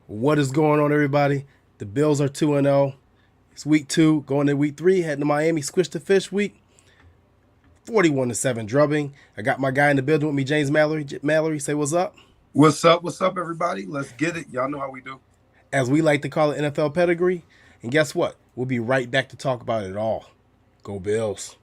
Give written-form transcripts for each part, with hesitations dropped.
What is going on, everybody? The Bills are 2-0. It's week 2, going to week 3, heading to Miami, squish the fish week. 41-7 drubbing. I got my guy in the building with me, James Mallory. Mallory, say what's up. What's up? What's up, everybody? Let's get it. Y'all know how we do. As we like to call it, NFL pedigree. And guess what? We'll be right back to talk about it all. Go Bills.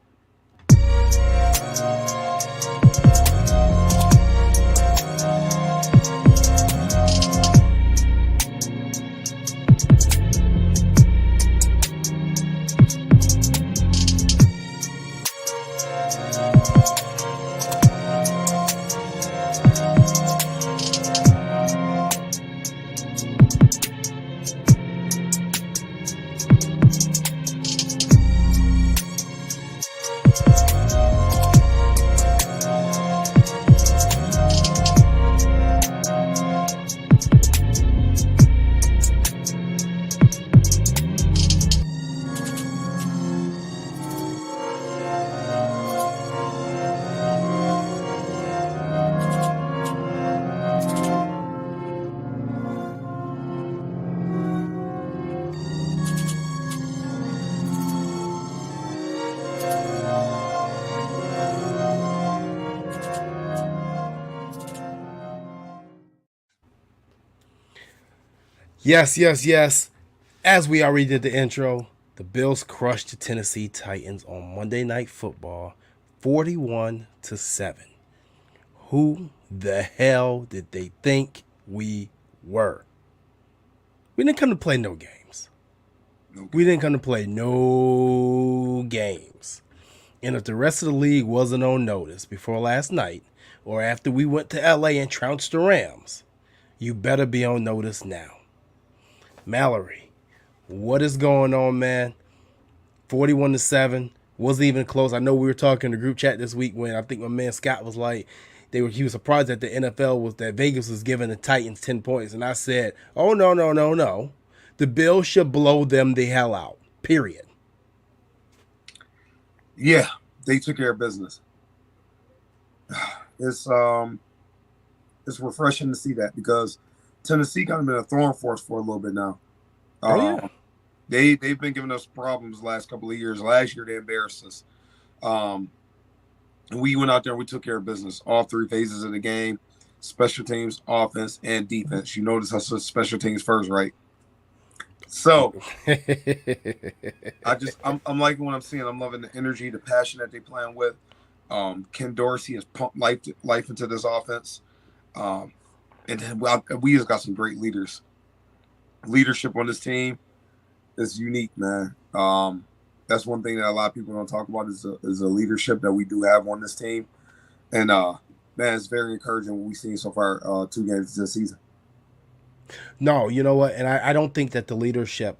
Yes, yes, yes. As we already did the intro, the Bills crushed the Tennessee Titans on Monday Night Football 41-7. Who the hell did they think we were? We didn't come to play no games. Okay. We didn't come to play no games. And if the rest of the league wasn't on notice before last night or after we went to LA and trounced the Rams, you better be on notice now. Mallory, what is going on, man? 41-7. Wasn't even close. I know we were talking in the group chat this week when I think my man Scott was like, he was surprised that the NFL was that Vegas was giving the Titans 10 points. And I said, oh no, no, no, no. The Bills should blow them the hell out. Period. Yeah, they took care of business. It's refreshing to see that because Tennessee kind of been a thorn for us for a little bit now. Oh yeah. They've been giving us problems the last couple of years. Last year they embarrassed us. And we went out there and we took care of business. All three phases of the game: special teams, offense, and defense. You notice I said special teams first, right? So I'm liking what I'm seeing. I'm loving the energy, the passion that they playing with. Ken Dorsey has pumped life into this offense. And then we just got some great leaders. Leadership on this team is unique, man. That's one thing that a lot of people don't talk about is the leadership that we do have on this team. And man, it's very encouraging what we've seen so far 2 games this season. No, you know what? And I don't think that the leadership,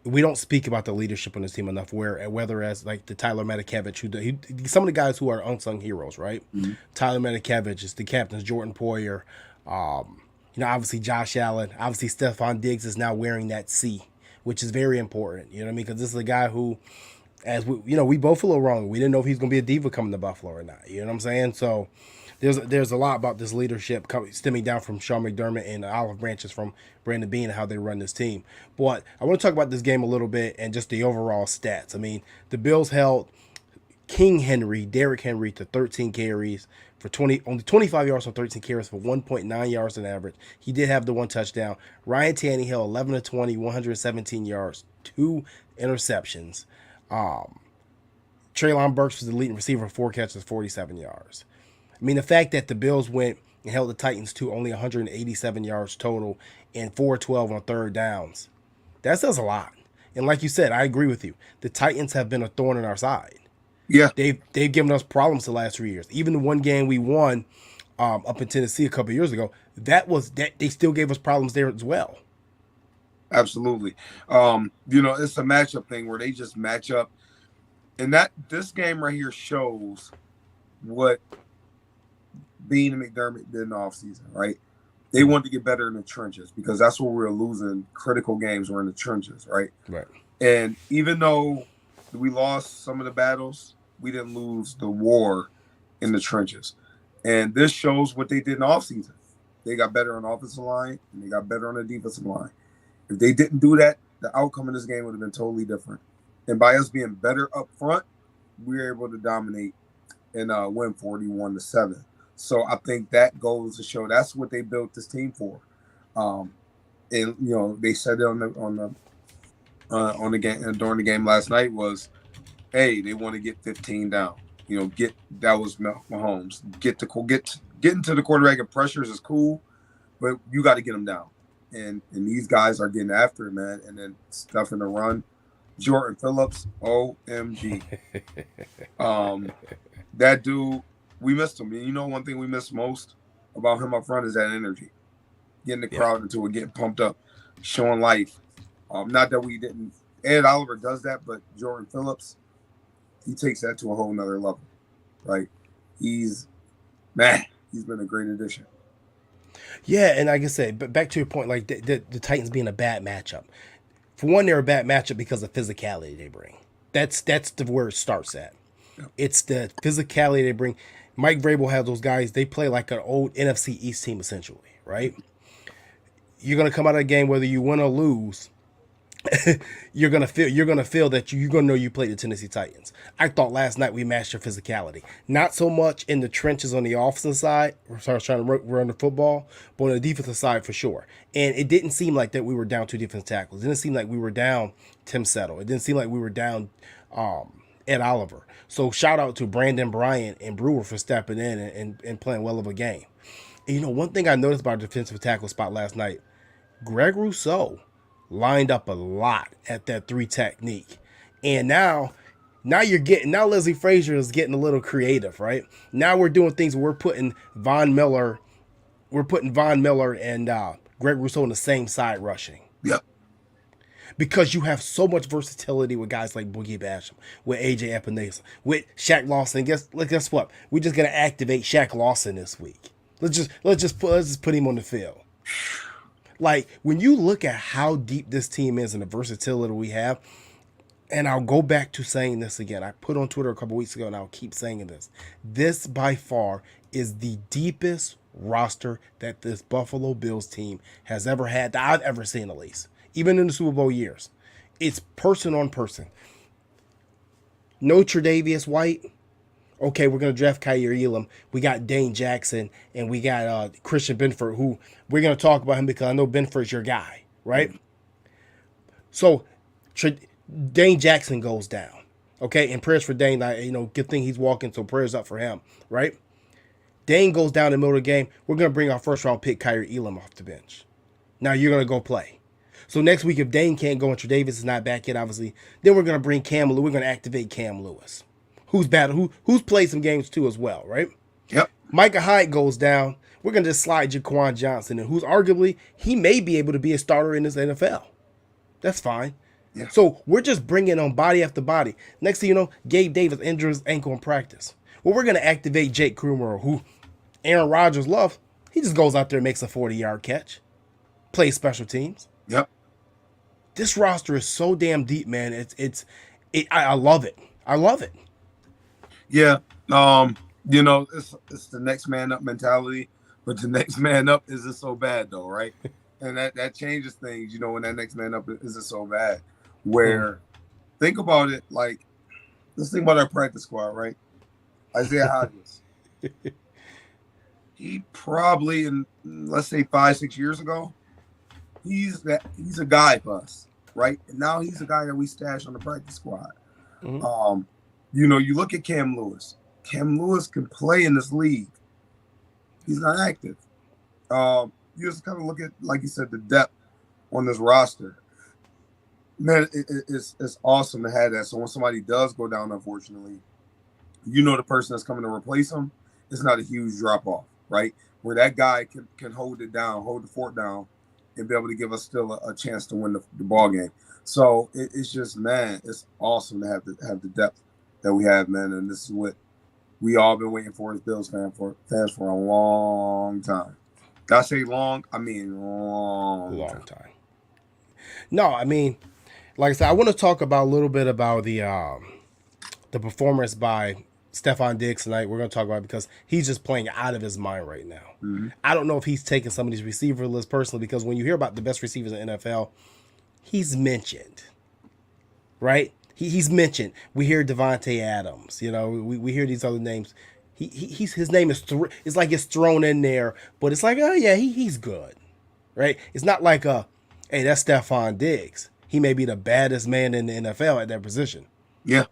we don't speak about the leadership on this team enough. Whether as like the Tyler Matakevich, some of the guys who are unsung heroes, right? Mm-hmm. Tyler Matakevich is the captains, Jordan Poyer, obviously Josh Allen, obviously Stefon Diggs is now wearing that C, which is very important. You know what I mean? Because this is a guy who, as we both feel wrong. We didn't know if he's going to be a diva coming to Buffalo or not. You know what I'm saying? So there's a lot about this leadership stemming down from Sean McDermott and the olive branches from Brandon Beane and how they run this team. But I want to talk about this game a little bit and just the overall stats. I mean, the Bills held Derrick Henry, to 13 carries for only 25 yards on 13 carries for 1.9 yards on average. He did have the 1 touchdown. Ryan Tannehill, 11 to 20, 117 yards, 2 interceptions. Treylon Burks was the leading receiver, 4 catches, 47 yards. I mean, the fact that the Bills went and held the Titans to only 187 yards total and 4-12 on third downs, that says a lot. And like you said, I agree with you. The Titans have been a thorn in our side. Yeah, They've given us problems the last 3 years. Even the one game we won up in Tennessee a couple of years ago, that they still gave us problems there as well. absolutely. It's a matchup thing where they just match up. And that this game right here shows what Bean and McDermott did in the offseason, right? They wanted to get better in the trenches because that's where we're losing critical games. We're in the trenches, right? Right. And even though we lost some of the battles, we didn't lose the war in the trenches. And this shows what they did in the offseason. They got better on the offensive line and they got better on the defensive line. If they didn't do that, the outcome of this game would have been totally different. And by us being better up front, we were able to dominate and win 41-7. So I think that goes to show that's what they built this team for. Um, and they said it on the game during the game last night was, hey, they want to get 15 down. Get that was Mahomes. Get into the quarterback and pressures is cool, but you got to get them down. And these guys are getting after it, man. And then stuff in the run. Jordan Phillips, OMG. That dude, we missed him. And one thing we missed most about him up front is that energy. Getting the crowd into it, getting pumped up, showing life. Not that we didn't. Ed Oliver does that, but Jordan Phillips, he takes that to a whole nother level, right? He's been a great addition. Yeah, and like I said, but back to your point, like the Titans being a bad matchup. For one, they're a bad matchup because of physicality they bring. That's the where it starts at. Yeah. It's the physicality they bring. Mike Vrabel has those guys. They play like an old NFC East team essentially, right? You're gonna come out of the game whether you win or lose. you're gonna feel that you're gonna know you played the Tennessee Titans. I thought last night we matched your physicality, not so much in the trenches on the offensive side, trying to run the football, but on the defensive side for sure. And it didn't seem like that we were down two defensive tackles. It didn't seem like we were down Tim Settle. It didn't seem like we were down Ed Oliver. So shout out to Brandon Bryant and Brewer for stepping in and playing well of a game. And one thing I noticed about the defensive tackle spot last night, Greg Rousseau lined up a lot at that three technique. And now Leslie Frazier is getting a little creative, right? Now we're doing things where we're putting Von Miller and Greg Rousseau on the same side rushing. Yep. Because you have so much versatility with guys like Boogie Basham, with AJ Epinesa, with Shaq Lawson. Guess what? We're just gonna activate Shaq Lawson this week. Let's just put him on the field. Like, when you look at how deep this team is and the versatility we have, and I'll go back to saying this again. I put on Twitter a couple weeks ago, and I'll keep saying this. This, by far, is the deepest roster that this Buffalo Bills team has ever had, that I've ever seen at least, even in the Super Bowl years. It's person on person. No Tre'Davious White. Okay, we're going to draft Kaiir Elam. We got Dane Jackson, and we got Christian Benford, who we're going to talk about him because I know Benford's your guy, right? Mm-hmm. So Dane Jackson goes down, okay? And prayers for Dane. Good thing he's walking, so prayers up for him, right? Dane goes down in the middle of the game. We're going to bring our first-round pick, Kaiir Elam, off the bench. Now you're going to go play. So next week, if Dane can't go and Tre'Davious is not back yet, obviously, then we're going to bring Cam Lewis. We're going to activate Cam Lewis. Who's played some games too as well, right? Yep. Micah Hyde goes down. We're going to just slide Jaquan Johnson in, who's arguably, he may be able to be a starter in this NFL. That's fine. Yeah. So we're just bringing on body after body. Next thing you know, Gabe Davis injures his ankle in practice. Well, we're going to activate Jake Krumer, who Aaron Rodgers loves. He just goes out there and makes a 40-yard catch. Plays special teams. Yep. This roster is so damn deep, man. I love it. I love it. Yeah, it's the next man up mentality, but the next man up isn't so bad though, right? And that changes things, when that next man up isn't so bad. Where, think about it, like, let's think about our practice squad, right? Isaiah Hodgins. He probably, in let's say 5-6 years ago, he's a guy for us, right? And now he's a guy that we stash on the practice squad. Mm-hmm. You look at Cam Lewis. Cam Lewis can play in this league. He's not active. You just kind of look at, like you said, the depth on this roster. Man, it's awesome to have that. So when somebody does go down, unfortunately, the person that's coming to replace him, it's not a huge drop-off, right? Where that guy can hold it down, hold the fort down, and be able to give us still a chance to win the ball game. So it's just, man, it's awesome to have the depth that we have, man, and this is what we all been waiting for as Bills fans for a long time. Did I say long? I mean long time. No, I mean, like I said, I want to talk about a little bit about the performance by Stefon Diggs tonight. We're going to talk about it because he's just playing out of his mind right now. Mm-hmm. I don't know if he's taking some of these receiver lists personally because when you hear about the best receivers in the NFL, he's mentioned, right? He's mentioned. We hear Devontae Adams. You know, we hear these other names. His name is it's like it's thrown in there, but it's like, oh yeah, he's good, right? It's not like hey, that's Stefon Diggs. He may be the baddest man in the NFL at that position. Yeah.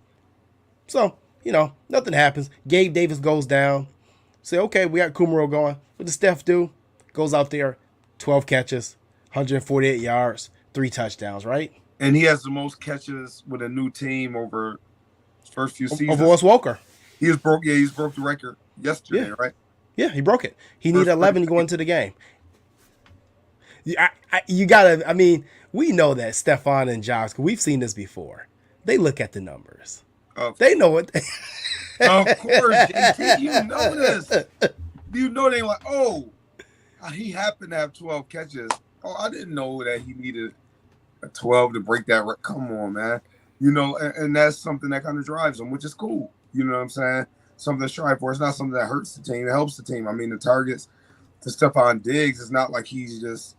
So, you know, nothing happens. Gabe Davis goes down. Say, okay, we got Kumaro going. What does Steph do? Goes out there, 12 catches, 148 yards, 3 touchdowns, right? And he has the most catches with a new team over his first few seasons. Over Wes Welker. He's broke the record yesterday, right? Yeah, he broke it. He needed 11 to go into the game. You gotta, I mean, we know that Stefon and Josh, we've seen this before. They look at the numbers. They know it. Of course, JT, you know this. You know they like, oh, he happened to have 12 catches. Oh, I didn't know that he needed a 12 to break that. Come on, man. You know, and that's something that kind of drives him, which is cool. You know what I'm saying? Something to strive for. It's not something that hurts the team. It helps the team. I mean, the targets to Stefon Diggs, it's not like he's just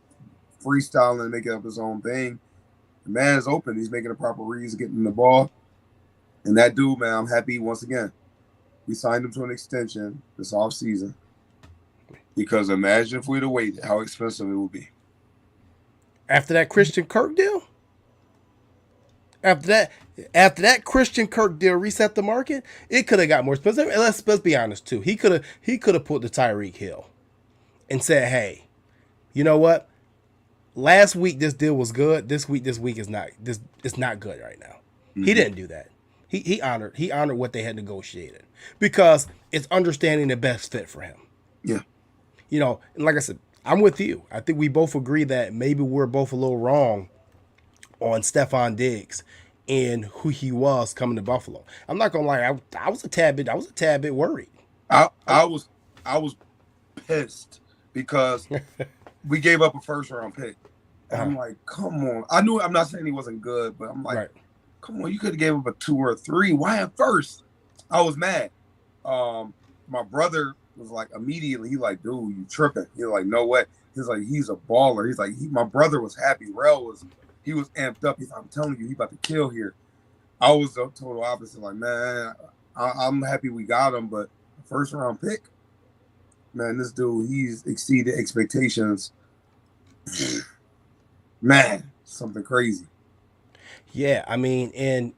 freestyling and making up his own thing. The man is open. He's making the proper reads, getting the ball. And that dude, man, I'm happy once again. We signed him to an extension this offseason. Because imagine if we'd have waited, how expensive it would be. After that Christian Kirk deal? After that Christian Kirk deal reset the market, it could have got more expensive. And let's be honest too. He could have put the Tyreek Hill and said, "Hey, you know what? Last week this deal was good. This week is not. It's not good right now." Mm-hmm. He didn't do that. He honored what they had negotiated because it's understanding the best fit for him. Yeah. You know, and like I said, I'm with you. I think we both agree that maybe we're both a little wrong on Stefon Diggs and who he was coming to Buffalo. I'm not gonna lie, I was a tad bit worried. I was pissed because we gave up a first round pick. I'm like, come on. I'm not saying he wasn't good, but I'm like, right. Come on, you could have gave up a 2 or a 3. Why at first? I was mad. My brother was like immediately, he like, dude, you tripping. He was like, no way. He's like, he's a baller. He's like, my brother was happy. He was amped up. He's like, I'm telling you, he about to kill here. I was the total opposite. Like, man, I'm happy we got him, but first round pick, man, this dude, he's exceeded expectations. Man, something crazy. Yeah, I mean, and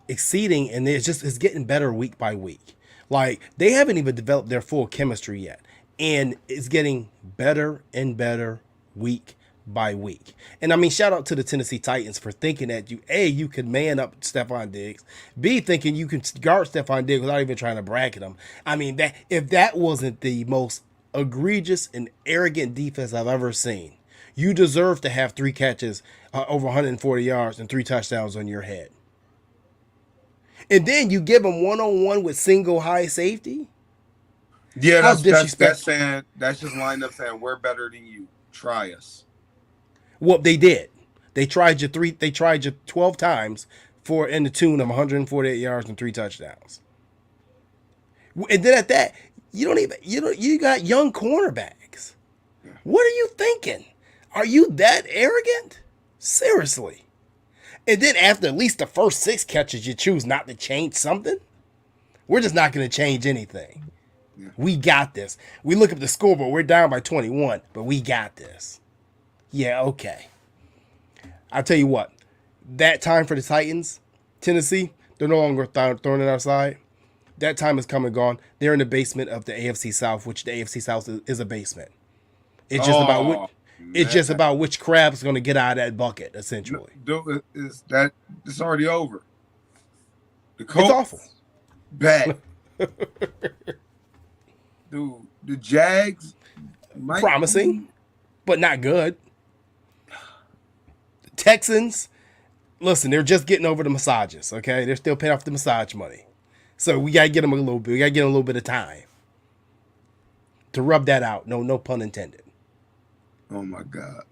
exceeding, and it's getting better week by week. Like, they haven't even developed their full chemistry yet, and it's getting better and better week by week. And I mean, shout out to the Tennessee Titans for thinking that you could man up Stefon Diggs, B, thinking you can guard Stefon Diggs without even trying to bracket him. I mean, that if that wasn't the most egregious and arrogant defense I've ever seen, you deserve to have 3 catches over 140 yards and 3 touchdowns on your head. And then you give him one-on-one with single high safety? Yeah, that's just lined up saying we're better than you. Try us. Well, they did. They tried you 12 times in the tune of 148 yards and 3 touchdowns. And then at that, you got young cornerbacks. Yeah. What are you thinking? Are you that arrogant? Seriously. And then after at least the first 6 catches, you choose not to change something? We're just not going to change anything. Yeah. We got this. We look at the scoreboard. We're down by 21, but we got this. Yeah, okay. I'll tell you what. That time for the Titans, Tennessee, they're no longer throwing it outside. That time is come and gone. They're in the basement of the AFC South, which the AFC South is a basement. It's just about which crab's going to get out of that bucket, essentially. It's already over. It's awful. Bad. Dude, the Jags promising, but not good. The Texans, listen, they're just getting over the massages, okay? They're still paying off the massage money. So we got to get them a little bit. We got to get them a little bit of time to rub that out. No pun intended. Oh my God.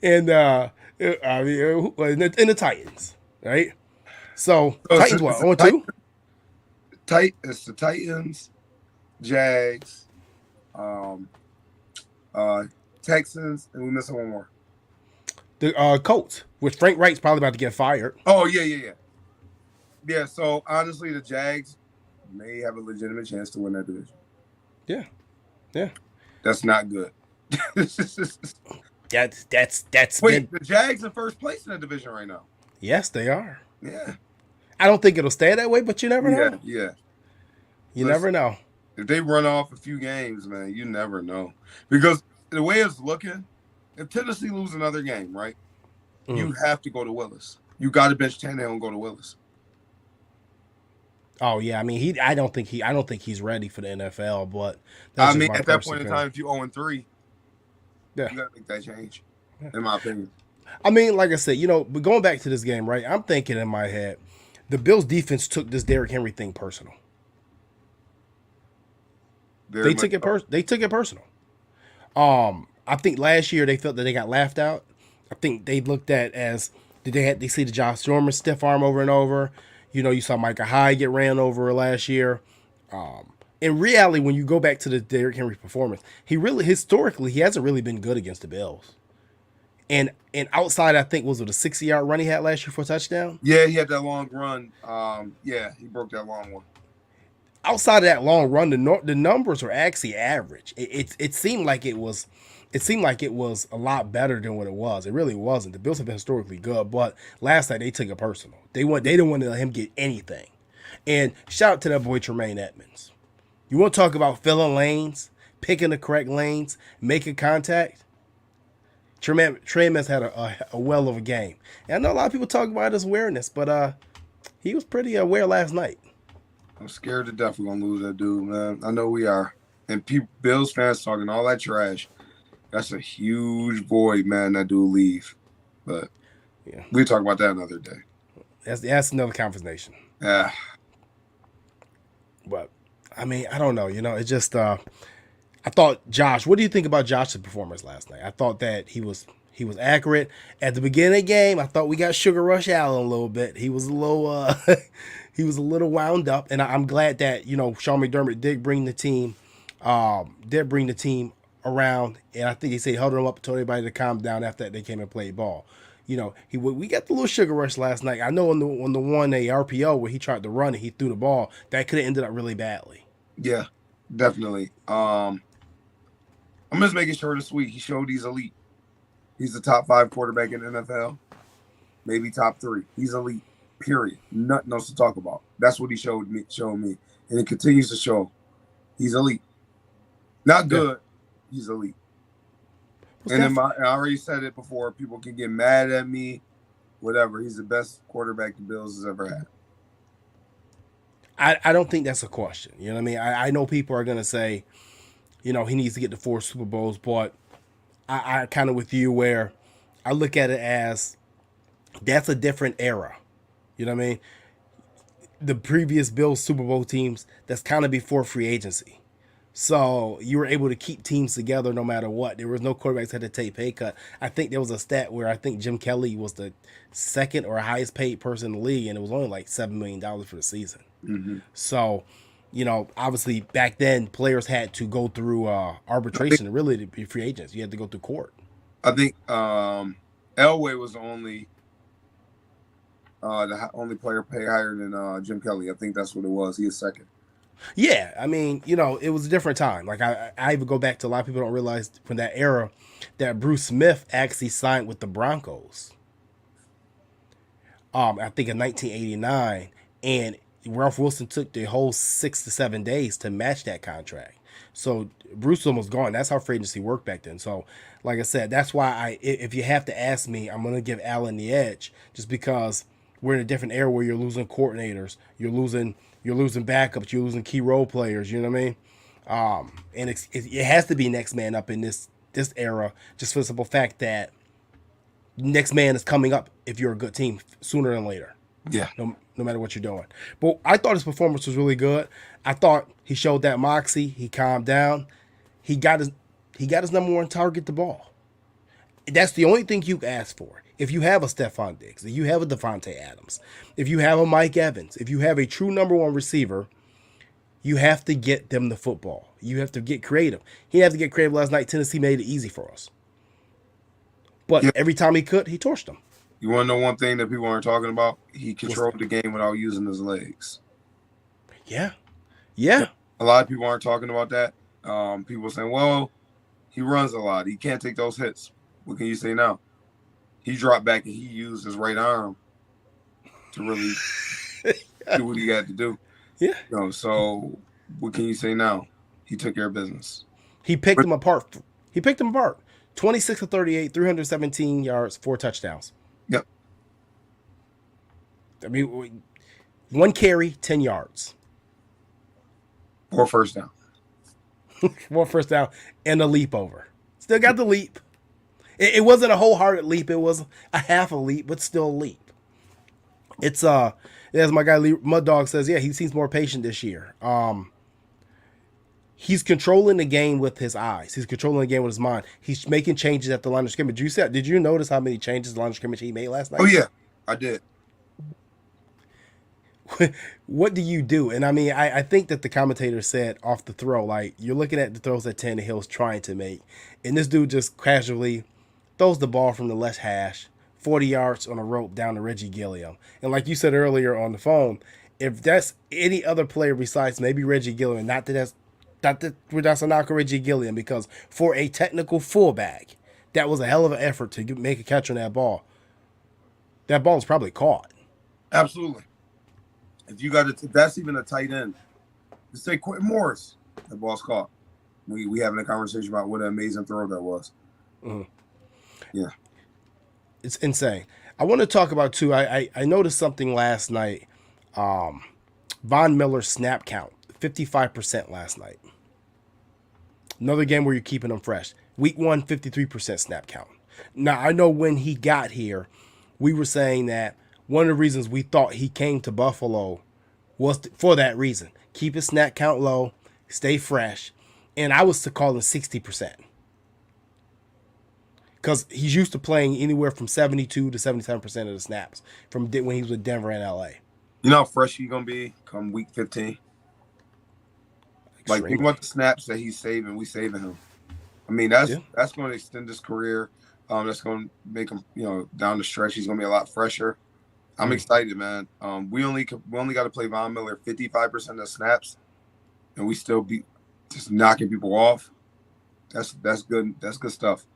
And I mean, in the Titans, right? So Titans what? 0-2? It's the Titans, Jags, um, uh, Texans, and we missing one more. The Colts, which Frank Wright's probably about to get fired. Oh yeah. So honestly, the Jags may have a legitimate chance to win that division. Yeah. That's not good. That's Wait, the Jags in first place in the division right now. Yes, they are. Yeah. I don't think it'll stay that way, but you never know. Yeah. You never know. If they run off a few games, man, you never know. Because the way it's looking, if Tennessee lose another game, right, you have to go to Willis. You got to bench Tannehill and go to Willis. Oh yeah, I mean I don't think he's ready for the NFL. But I mean, at that point in time, if you 0-3, yeah, you got to make that change. In my opinion. I mean, like I said, but going back to this game, right? I'm thinking in my head, the Bills' defense took this Derrick Henry thing personal. They took it personal. I think last year they felt that they got laughed out. I think they looked at as they see the Josh Norman stiff arm over and over. You saw Micah Hyde get ran over last year. In reality, when you go back to the Derrick Henry performance, historically he hasn't really been good against the Bills. And outside, I think was it a 60-yard run he had last year for a touchdown? Yeah, he had that long run. Yeah, he broke that long one. Outside of that long run, the numbers are actually average. It seemed like it was a lot better than what it was. It really wasn't. The Bills have been historically good, but last night they took it personal. They didn't want to let him get anything. And shout out to that boy Tremaine Edmonds. You want to talk about filling lanes, picking the correct lanes, making contact? Tremaine has had a well of a game. And I know a lot of people talk about his awareness, but he was pretty aware last night. I'm scared to death we're going to lose that dude, man. I know we are. And Bills fans talking all that trash. That's a huge void, man, that dude leave. But yeah, we'll talk about that another day. That's another conversation. Yeah. But, I mean, I don't know. It's just I thought Josh, what do you think about Josh's performance last night? I thought that he was accurate. At the beginning of the game, I thought we got Sugar Rush Allen a little bit. He was a little he was a little wound up, and I'm glad that, Sean McDermott did bring the team around, and I think he said he held him up and told everybody to calm down after that they came and played ball. We got the little sugar rush last night. I know on the one RPO where he tried to run and he threw the ball, that could have ended up really badly. Yeah, definitely. I'm just making sure this week he showed he's elite. He's the top 5 quarterback in the NFL, maybe top 3. He's elite. Period. Nothing else to talk about. That's what he showed me, and it continues to show. He's elite. Not good. Yeah. He's elite. And I already said it before. People can get mad at me, whatever. He's the best quarterback the Bills has ever had. I don't think that's a question. You know what I mean? I know people are going to say, he needs to get to 4 Super Bowls, but I kind of with you where I look at it as that's a different era. You know what I mean? The previous Bills Super Bowl teams, that's kind of before free agency. So you were able to keep teams together no matter what. There was no quarterbacks had to take pay cut. I think there was a stat where I think Jim Kelly was the second or highest paid person in the league, and it was only like $7 million for the season. Mm-hmm. So, obviously back then players had to go through arbitration to really be free agents. You had to go through court. I think Elway was the only player paid higher than Jim Kelly. I think that's what it was. He is second. Yeah, I mean, it was a different time. Like I even go back to a lot of people don't realize from that era that Bruce Smith actually signed with the Broncos. I think in 1989, and Ralph Wilson took the whole 6 to 7 days to match that contract. So Bruce was gone. That's how free agency worked back then. So, like I said, that's why if you have to ask me, I'm gonna give Allen the edge, just because we're in a different era where you're losing coordinators, you're losing backups, you're losing key role players. You know what I mean? And it has to be next man up in this era, just for the simple fact that next man is coming up if you're a good team sooner than later. Yeah. No matter what you're doing. But I thought his performance was really good. I thought he showed that moxie. He calmed down. He got his number one target, the ball. That's the only thing you ask for. If you have a Stefon Diggs, if you have a Devontae Adams, if you have a Mike Evans, if you have a true number one receiver, You have to get them the football. You have to get creative. He had to get creative last night. Tennessee made it easy for us. But Yeah. every time he could, he torched them. You want to know one thing that people aren't talking about? He What's controlled the game without using his legs. yeah. Yeah. Yeah. A lot of people aren't talking about that. People saying, well, he runs a lot. He can't take those hits. What can you say now? He dropped back and he used his right arm to really do what he had to do. Yeah. So what can you say now? He took care of business. He picked them apart. He picked them apart. 26 of 38, 317 yards, 4 touchdowns. Yep. I mean, one carry, 10 yards. 4 first down. 1 first down and a leap over. Still got the leap. It wasn't a wholehearted leap. It was a half a leap, but still a leap. It's as my guy Mud Dog says, yeah, he seems more patient this year. He's controlling the game with his eyes. He's controlling the game with his mind. He's making changes at the line of scrimmage. Did you notice how many changes the line of scrimmage he made last night? Oh yeah, I did. What do you do? And I mean, I think that the commentator said off the throw, like, you're looking at the throws that Tannehill's trying to make, and this dude just casually throws the ball from the left hash, 40 yards on a rope down to Reggie Gilliam. And like you said earlier on the phone, if that's any other player besides maybe Reggie Gilliam, not that that's a knock on Reggie Gilliam, because for a technical fullback, that was a hell of an effort to make a catch on that ball. That ball was probably caught. Absolutely. If you got it, that's even a tight end. Just say Quentin Morris. The ball's caught. We having a conversation about what an amazing throw that was. Mm-hmm. Yeah. It's insane. I want to talk about too. I noticed something last night. Von Miller's snap count, 55% last night. Another game where you're keeping him fresh. Week 1, 53% snap count. Now I know when he got here, we were saying that one of the reasons we thought he came to Buffalo was for that reason. Keep his snap count low, stay fresh, and I was to call him 60%. Because he's used to playing anywhere from 72 to 77% of the snaps from when he was with Denver and LA. You know how fresh he's going to be come week 15? Like, think about the snaps that he's saving. We saving him. I mean, that's going to extend his career. That's going to make him, down the stretch, he's going to be a lot fresher. I'm excited, man. We only got to play Von Miller 55% of the snaps, and we still be just knocking people off. That's good. That's good stuff.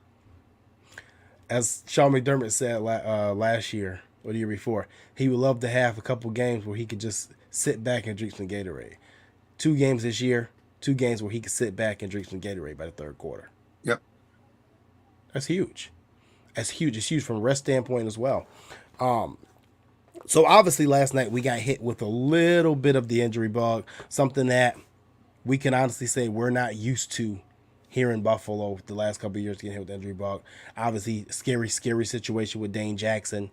As Sean McDermott said last year or the year before, he would love to have a couple games where he could just sit back and drink some Gatorade. 2 games this year, 2 games where he could sit back and drink some Gatorade by the third quarter. Yep. That's huge. That's huge. It's huge from a rest standpoint as well. So obviously last night we got hit with a little bit of the injury bug, something that we can honestly say we're not used to here in Buffalo the last couple of years, getting hit with the injury bug. Obviously, scary situation with Dane Jackson.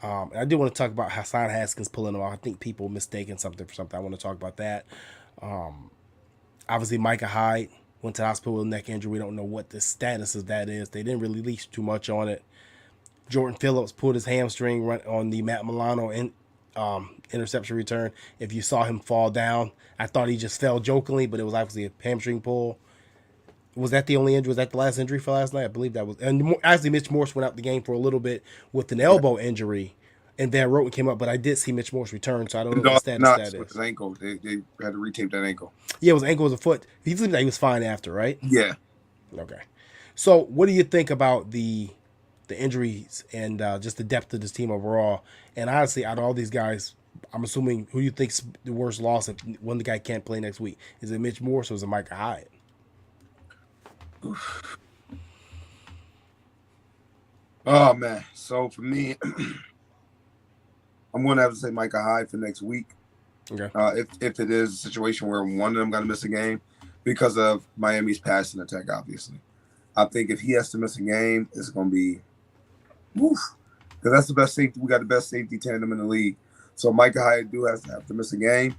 I do want to talk about Hassan Haskins pulling him off. I think people mistaken something for something. I want to talk about that. Obviously, Micah Hyde went to the hospital with a neck injury. We don't know what the status of that is. They didn't really release too much on it. Jordan Phillips pulled his hamstring on the Matt Milano interception return. If you saw him fall down, I thought he just fell jokingly, but it was obviously a hamstring pull. Was that the only injury? Was that the last injury for last night? I believe that was. And actually, Mitch Morse went out the game for a little bit with an elbow injury, and Van Roten came up. But I did see Mitch Morse return, so I don't know what the status that is. With his ankle, they had to retape that ankle. Yeah, it was ankle, it was a foot. He seemed like he was fine after, right? Yeah. Okay. So, what do you think about the injuries and just the depth of this team overall? And honestly, out of all these guys, I'm assuming who you think's the worst loss if one the guy can't play next week? Is it Mitch Morse or is it Micah Hyde? Oh man. So for me, I'm going to have to say Micah Hyde for next week. Okay. If it is a situation where one of them got to miss a game because of Miami's passing attack, obviously. I think if he has to miss a game, it's going to be woof. Because that's the best safety. We got the best safety tandem in the league. So Micah Hyde has to miss a game.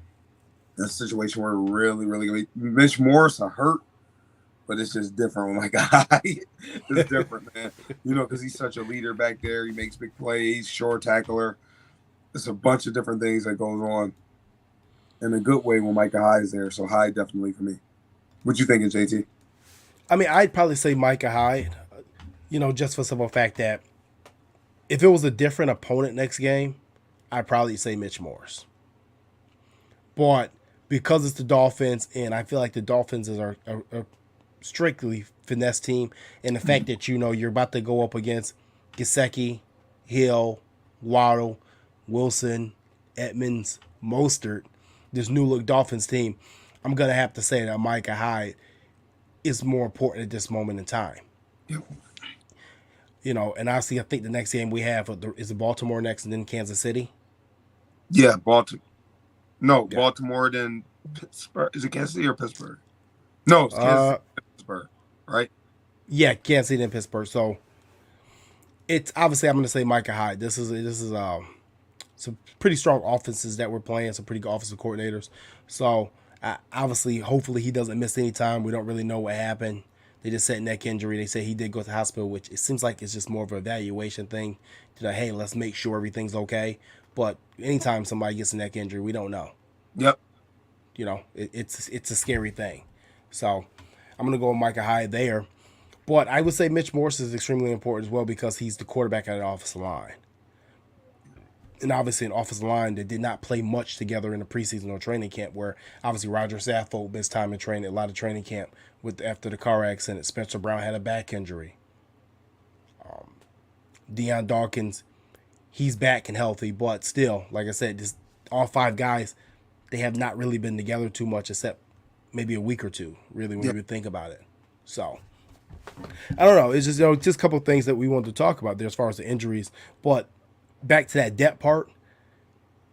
That's a situation where we're really, really going to be. Mitch Morris are hurt, but it's just different with Micah Hyde. It's different, man. Because he's such a leader back there. He makes big plays, short tackler. There's a bunch of different things that goes on. in a good way when Micah Hyde is there. So Hyde definitely for me. What you thinking, JT? I mean, I'd probably say Micah Hyde, just for the simple fact that if it was a different opponent next game, I'd probably say Mitch Morse. But because it's the Dolphins, and I feel like the Dolphins are a strictly finesse team, and the fact that you're about to go up against Gesicki, Hill, Waddle, Wilson, Edmonds, Mostert, this new look Dolphins team, I'm gonna have to say that Micah Hyde is more important at this moment in time. Yep. And obviously I think the next game we have is Baltimore next, and then Kansas City. Yeah, Baltimore. No, Yeah. Baltimore then Pittsburgh. Is it Kansas City or Pittsburgh? No, it's Kansas City, Pittsburgh, right? Yeah, Kansas City and Pittsburgh. So it's obviously I'm going to say Micah Hyde. This is some pretty strong offenses that we're playing. Some pretty good offensive coordinators. So obviously, hopefully he doesn't miss any time. We don't really know what happened. They just said neck injury. They said he did go to the hospital, which it seems like it's just more of an evaluation thing. Hey, let's make sure everything's okay. But anytime somebody gets a neck injury, we don't know. Yep. It's a scary thing. So I'm going to go with Micah Hyde there. But I would say Mitch Morse is extremely important as well because he's the quarterback at the offensive line. And obviously an offensive line that did not play much together in the preseason or training camp, where obviously Roger Saffold missed time in training, a lot of training camp after the car accident. Spencer Brown had a back injury. Deion Dawkins, he's back and healthy, but still, like I said, just all five guys, they have not really been together too much except maybe a week or two, really, when you think about it. So I don't know. It's just just a couple of things that we wanted to talk about there as far as the injuries. But back to that depth part,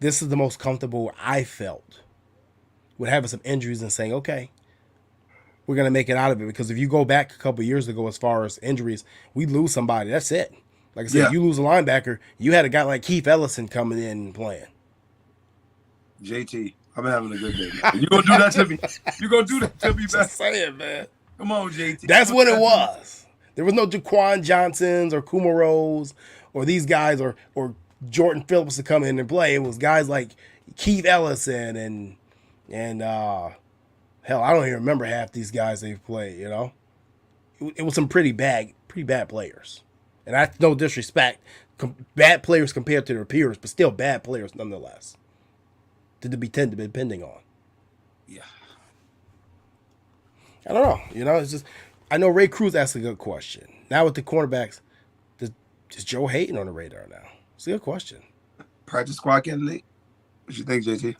this is the most comfortable I felt with having some injuries and saying, okay, we're going to make it out of it. Because if you go back a couple of years ago as far as injuries, we lose somebody. That's it. Like I said, you lose a linebacker, you had a guy like Keith Ellison coming in and playing. JT, I've been having a good day, man. You gonna do that to me? You gonna do that to me, man? Just saying, man. Come on, JT. That's what it was. There was no Jaquan Johnsons or Kumaros or these guys or Jordan Phillips to come in and play. It was guys like Keith Ellison and hell, I don't even remember half these guys they've played. It was some pretty bad players, and that's no disrespect. Bad players compared to their peers, but still bad players nonetheless. To be depending on. Yeah. I don't know. It's just I know Ray Cruz asked a good question. Now with the cornerbacks, is Joe Hayden on the radar now? It's a good question. Practice squad candidate? What you think, JT?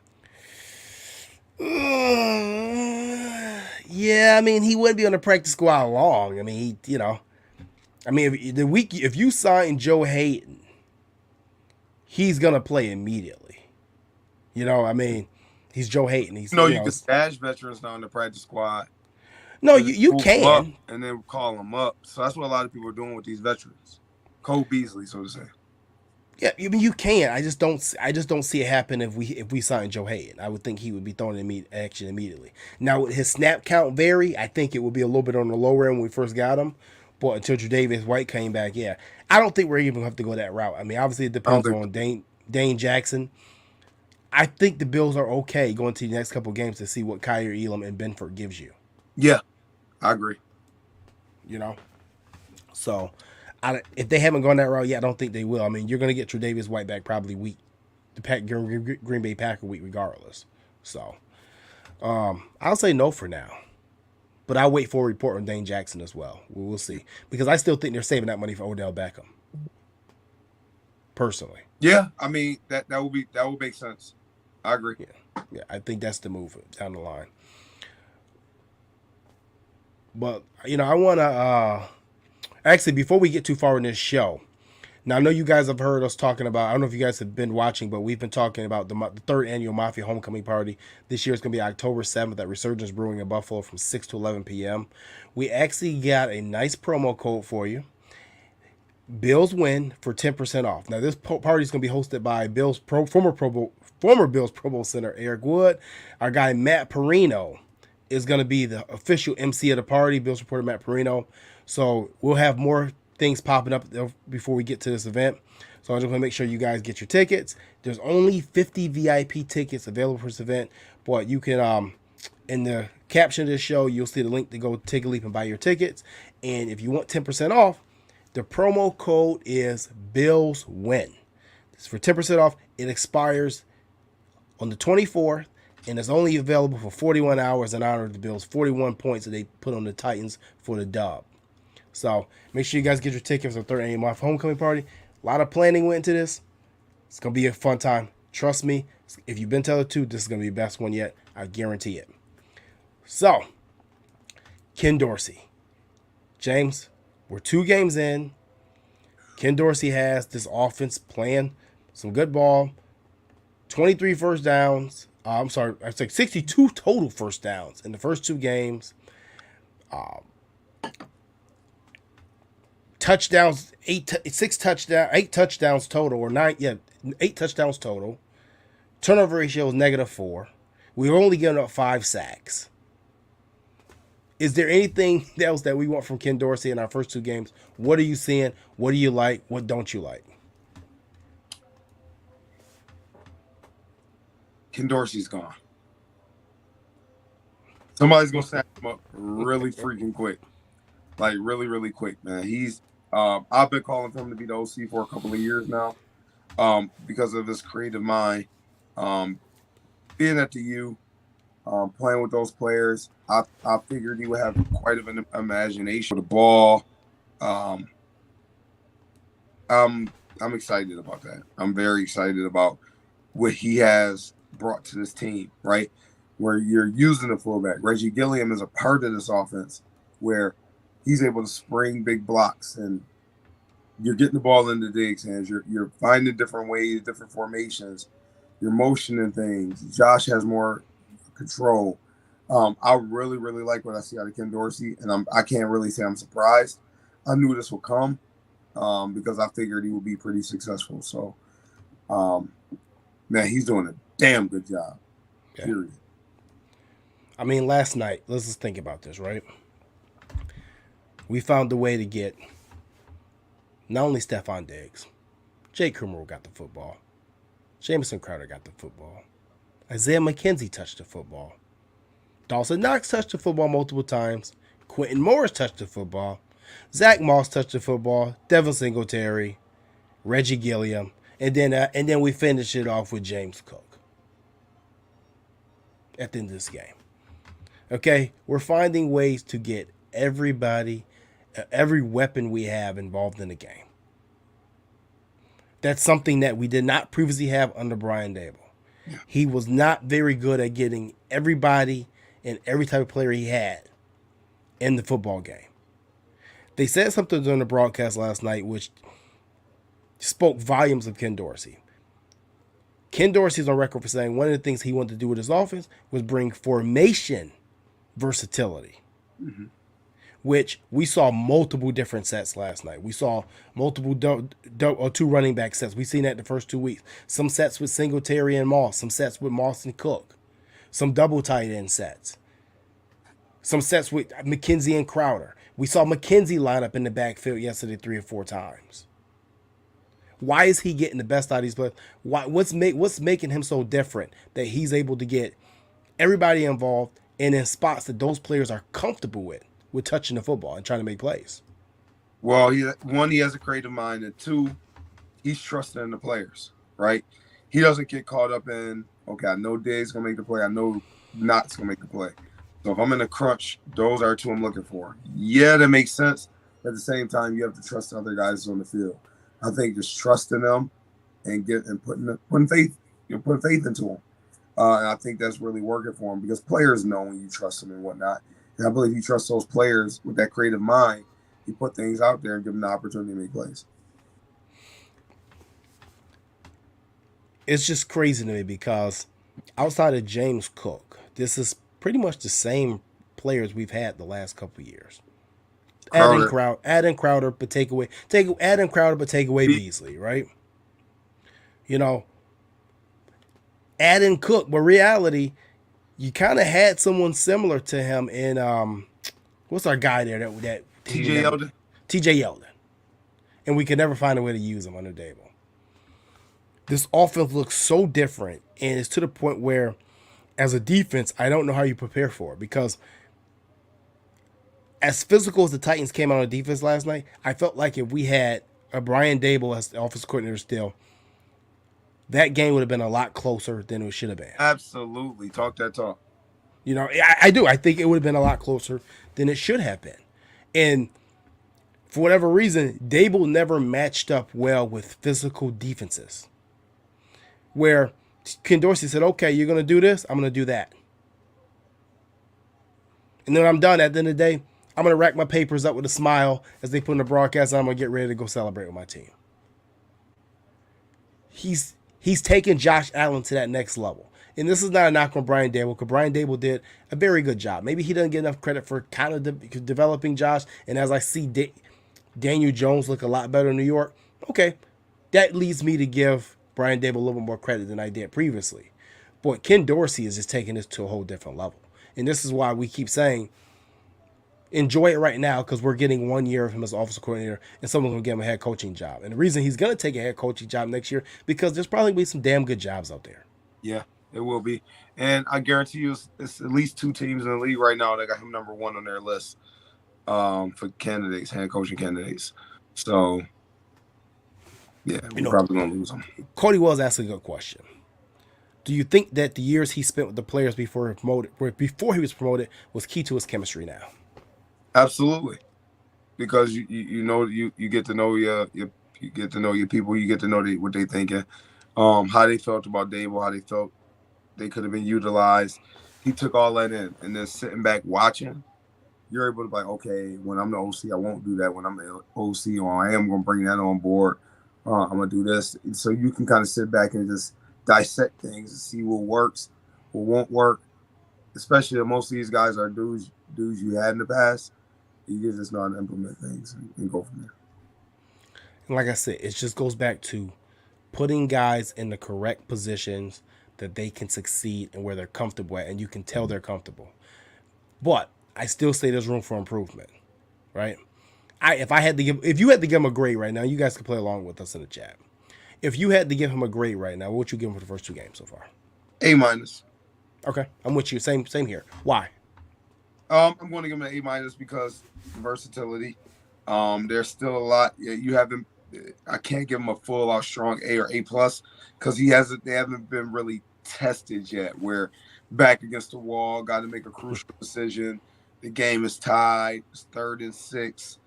Yeah, I mean he wouldn't be on the practice squad long. I mean if you sign Joe Hayden, he's gonna play immediately. He's Joe Hayden. You can stash veterans now in the practice squad. No, you can. And then call them up. So that's what a lot of people are doing with these veterans. Cole Beasley, so to say. Yeah, I mean you can. I just don't see it happen if we sign Joe Hayden. I would think he would be thrown in action immediately. Now would his snap count vary? I think it would be a little bit on the lower end when we first got him. But until Tre'Davious White came back, yeah. I don't think we're even going to have to go that route. I mean, obviously it depends on Dane Jackson. I think the Bills are okay going to the next couple of games to see what Kyer Elam and Benford gives you. Yeah, I agree. So if they haven't gone that route yet, I don't think they will. I mean, you're going to get Tre'Davious White back probably the Green Bay Packer week regardless. So I'll say no for now. But I'll wait for a report on Dane Jackson as well. We'll see. Because I still think they're saving that money for Odell Beckham. Personally. Yeah, I mean that would make sense. I agree. Yeah, I think that's the move down the line. But I want to actually before we get too far in this show. Now I know you guys have heard us talking about. I don't know if you guys have been watching, but we've been talking about the third annual Mafia Homecoming Party. This year it's going to be October 7th at Resurgence Brewing in Buffalo from 6 to 11 p.m. We actually got a nice promo code for you. Bills win for 10% off. Now this party is going to be hosted by former Bills Pro Bowl center Eric Wood. Our guy Matt Perino is going to be the official MC of the party. Bills reporter Matt Perino. So we'll have more things popping up before we get to this event. So I just want to make sure you guys get your tickets. There's only 50 VIP tickets available for this event, but you can in the caption of this show, you'll see the link to go take a leap and buy your tickets. And if you want 10% off, the promo code is BillsWin. It's for 10% off. It expires on the 24th, and it's only available for 41 hours in honor of the Bills' 41 points that they put on the Titans for the dub. So make sure you guys get your tickets for the 3rd annual homecoming party. A lot of planning went into this. It's going to be a fun time. Trust me, if you've been to the other two, this is going to be the best one yet. I guarantee it. So, Ken Dorsey. James, we're 2 games in. Ken Dorsey has this offense playing some good ball. 23 first downs. I'm sorry, I said 62 total first downs in the first 2 games. Touchdowns, 8 touchdowns total, or 8 touchdowns total. Turnover ratio is -4. We've only given up 5 sacks. Is there anything else that we want from Ken Dorsey in our first 2 games? What are you seeing? What do you like? What don't you like? Ken Dorsey's gone. Somebody's gonna snap him up really freaking quick, like really, really quick, man. He's I've been calling for him to be the OC for a couple of years now, because of his creative mind, being at the U, playing with those players. I figured he would have quite of an imagination with the ball. I'm excited about that. I'm very excited about what he has brought to this team, right? Where you're using the fullback. Reggie Gilliam is a part of this offense where he's able to spring big blocks, and you're getting the ball into Diggs' hands. You're finding different ways, different formations. You're motioning things. Josh has more control. I really, really like what I see out of Ken Dorsey, and I can't really say I'm surprised. I knew this would come because I figured he would be pretty successful. So, man, he's doing a damn good job. Yeah. Period. I mean, last night, let's just think about this, right? We found a way to get not only Stefon Diggs, Jake Kummerow got the football, Jamison Crowder got the football, Isaiah McKenzie touched the football, Dawson Knox touched the football multiple times, Quentin Morris touched the football, Zach Moss touched the football, Devin Singletary, Reggie Gilliam, and then we finish it off with James Cook at the end of this game. Okay, we're finding ways to get everybody, every weapon we have involved in the game. That's something that we did not previously have under Brian Dable. Yeah. He was not very good at getting everybody and every type of player he had in the football game. They said something during the broadcast last night which spoke volumes of Ken Dorsey. Ken Dorsey's on record for saying one of the things he wanted to do with his offense was bring formation versatility, which we saw multiple different sets last night. We saw multiple 2 running back sets. We've seen that the first 2 weeks. Some sets with Singletary and Moss. Some sets with Moss and Cook. Some double tight end sets. Some sets with McKenzie and Crowder. We saw McKenzie line up in the backfield yesterday 3 or 4 times. Why is he getting the best out of these players? What's making him so different that he's able to get everybody involved and in spots that those players are comfortable with touching the football and trying to make plays? Well, he has a creative mind, and 2, he's trusting in the players, right? He doesn't get caught up in, okay, I know Diggs going to make the play. I know Knott's going to make the play. So if I'm in a crunch, those are 2 I'm looking for. Yeah, that makes sense. At the same time, you have to trust the other guys on the field. I think just trusting them and putting faith into them. And I think that's really working for him because players know when you trust them and whatnot. And I believe he trusts those players with that creative mind. He put things out there and give them the opportunity to make plays. It's just crazy to me because outside of James Cook, this is pretty much the same players we've had the last couple of years. Add in Crowder, but take away Beasley, right? You know, add in Cook, but reality, you kind of had someone similar to him in what's our guy there that TJ Yeldon. TJ Yeldon. and we could never find a way to use him under Dable. This offense looks so different, and it's to the point where, as a defense, I don't know how you prepare for it because as physical as the Titans came out on defense last night, I felt like if we had a Brian Dable as the offensive coordinator still, that game would have been a lot closer than it should have been. Absolutely. Talk that talk. You know, I do. I think it would have been a lot closer than it should have been. And for whatever reason, Dable never matched up well with physical defenses. Where Ken Dorsey said, okay, you're going to do this, I'm going to do that. And then when I'm done, at the end of the day, I'm going to rack my papers up with a smile as they put in the broadcast, and I'm going to get ready to go celebrate with my team. He's taken Josh Allen to that next level. And this is not a knock on Brian Dable, because Brian Dable did a very good job. Maybe he doesn't get enough credit for kind of developing Josh. And as I see Daniel Jones look a lot better in New York, okay, that leads me to give Brian Dable a little bit more credit than I did previously. But Ken Dorsey is just taking this to a whole different level. And this is why we keep saying, enjoy it right now, because we're getting 1 year of him as offensive coordinator, and someone's going to give him a head coaching job. And the reason he's going to take a head coaching job next year, because there's probably going to be some damn good jobs out there. Yeah, it will be. And I guarantee you it's at least 2 teams in the league right now that got him number 1 on their list for candidates, head coaching candidates. So, yeah, we're probably going to lose him. Cody was asking a good question. Do you think that the years he spent with the players before he was promoted was key to his chemistry now? Absolutely, because you know you get to know you get to know your people, you get to know what they thinking, how they felt about Dable, how they felt they could have been utilized. He took all that in, and then sitting back watching, you're able to be like, okay, when I'm the OC, I won't do that. When I'm the OC, or I am going to bring that on board. I'm going to do this, so you can kind of sit back and just dissect things and see what works, what won't work. Especially if most of these guys are dudes you had in the past. You can just know how to implement things and go from there. And like I said, it just goes back to putting guys in the correct positions that they can succeed and where they're comfortable at, and you can tell they're comfortable. But I still say there's room for improvement, right? If you had to give him a grade right now, you guys can play along with us in the chat. If you had to give him a grade right now, what would you give him for the first 2 games so far? A-. Okay, I'm with you. Same here. Why? I'm going to give him an A- because versatility. There's still a lot. You haven't. I can't give him a full out strong A or A+ because they haven't been really tested yet. We're back against the wall. Got to make a crucial decision. The game is tied. It's 3rd and 6.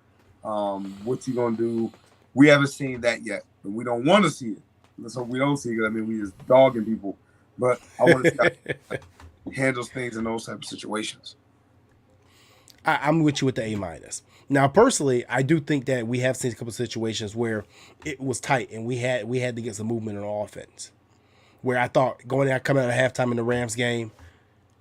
What's he gonna do? We haven't seen that yet, and we don't want to see it. Let's hope we don't see it. I mean, we just dogging people, but I want to see how he handles things in those type of situations. I'm with you with the A-. Now, personally, I do think that we have seen a couple of situations where it was tight and we had to get some movement on offense. Where I thought coming out of halftime in the Rams game,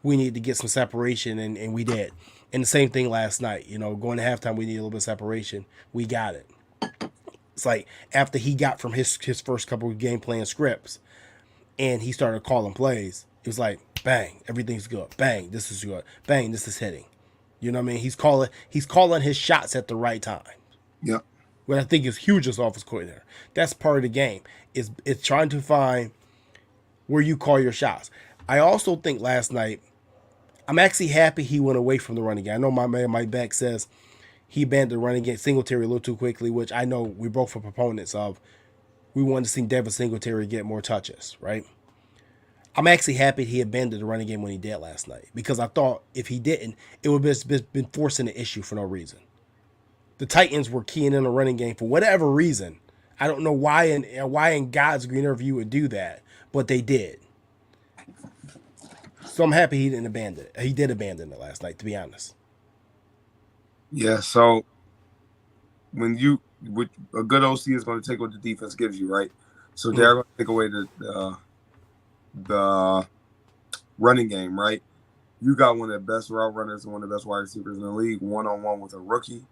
we needed to get some separation, and we did. And the same thing last night. Going to halftime, we needed a little bit of separation. We got it. It's like after he got from his first couple of game plan scripts and he started calling plays, it was like, bang, everything's good. Bang, this is good. Bang, this is hitting. You know what I mean? He's calling his shots at the right time. Yep. What I think is huge as offense coordinator. That's part of the game. It's trying to find where you call your shots. I also think last night, I'm actually happy he went away from the running game. I know my man Mike Beck says he banned the running game Singletary a little too quickly, which I know we both are proponents of. We wanted to see Devin Singletary get more touches, right? I'm actually happy he abandoned the running game when he did last night, because I thought if he didn't, it would have been forcing the issue for no reason. The Titans were keying in the running game for whatever reason. I don't know why in God's green earth you would do that, but they did. So I'm happy he didn't abandon it. He did abandon it last night, to be honest. Yeah, so when a good OC is going to take what the defense gives you, right? So they're going to take away the running game, right? You got one of the best route runners and one of the best wide receivers in the league, one-on-one with a rookie.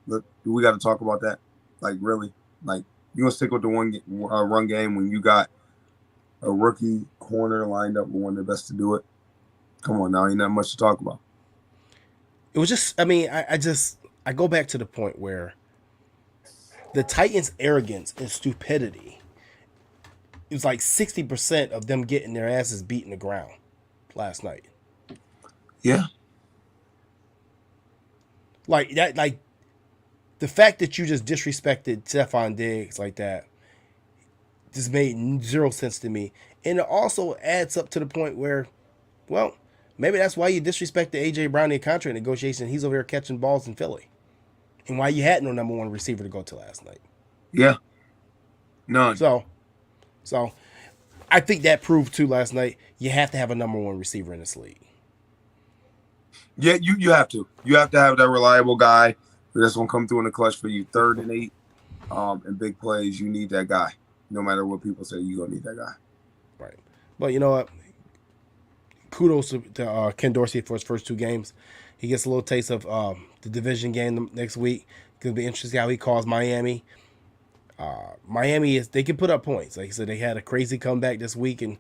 Look, we got to talk about that. Like, really? Like, you going to stick with the run game when you got a rookie corner lined up with one of the best to do it? Come on now, ain't that much to talk about. It was just, I mean, I go back to the point where The Titans' arrogance and stupidity. It was like 60% of them getting their asses beat in the ground last night. Yeah. Like that, like the fact that you just disrespected Stefon Diggs like that just made zero sense to me. And it also adds up to the point where, well, maybe that's why you disrespect the AJ Brown in contract negotiation. He's over here catching balls in Philly. And why you had no number one receiver to go to last night. Yeah. None. So I think that proved too last night. You have to have a number one receiver in this league. Yeah, you have to. You have to have that reliable guy that's gonna come through in the clutch for you. 3rd and 8, and big plays. You need that guy. No matter what people say, you gonna need that guy. Right. But you know what? Kudos to Ken Dorsey for his first 2 games. He gets a little taste of the division game next week. It's gonna be interesting how he calls Miami. Miami they can put up points. Like I said, they had a crazy comeback this week, and